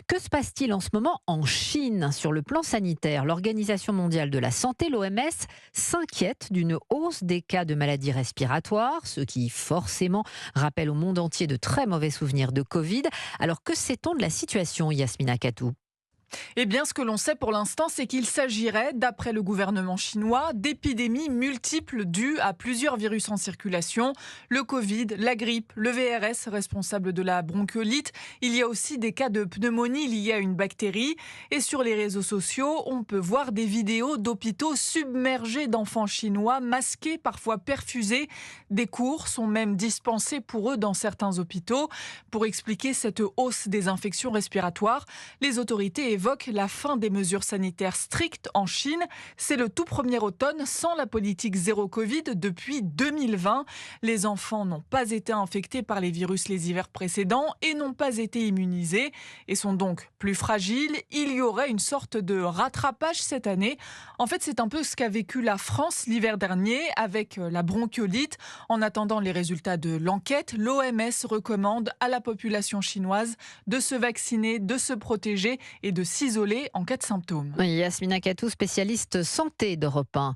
Que se passe-t-il en ce moment en Chine sur le plan sanitaire? L'Organisation mondiale de la santé, l'OMS, s'inquiète d'une hausse des cas de maladies respiratoires, ce qui forcément rappelle au monde entier de très mauvais souvenirs de Covid. Alors que sait-on de la situation, Yasmina Katou? Eh bien, ce que l'on sait pour l'instant, c'est qu'il s'agirait, d'après le gouvernement chinois, d'épidémies multiples dues à plusieurs virus en circulation. Le Covid, la grippe, le VRS, responsable de la bronchiolite. Il y a aussi des cas de pneumonie liés à une bactérie. Et sur les réseaux sociaux, on peut voir des vidéos d'hôpitaux submergés d'enfants chinois, masqués, parfois perfusés. Des cours sont même dispensés pour eux dans certains hôpitaux. Pour expliquer cette hausse des infections respiratoires, les autorités évoque la fin des mesures sanitaires strictes en Chine. C'est le tout premier automne sans la politique zéro Covid depuis 2020. Les enfants n'ont pas été infectés par les virus les hivers précédents et n'ont pas été immunisés et sont donc plus fragiles. Il y aurait une sorte de rattrapage cette année. En fait, c'est un peu ce qu'a vécu la France l'hiver dernier avec la bronchiolite. En attendant les résultats de l'enquête, l'OMS recommande à la population chinoise de se vacciner, de se protéger et de s'isoler en cas de symptômes. Yasmina Katou, spécialiste santé d'Europe 1.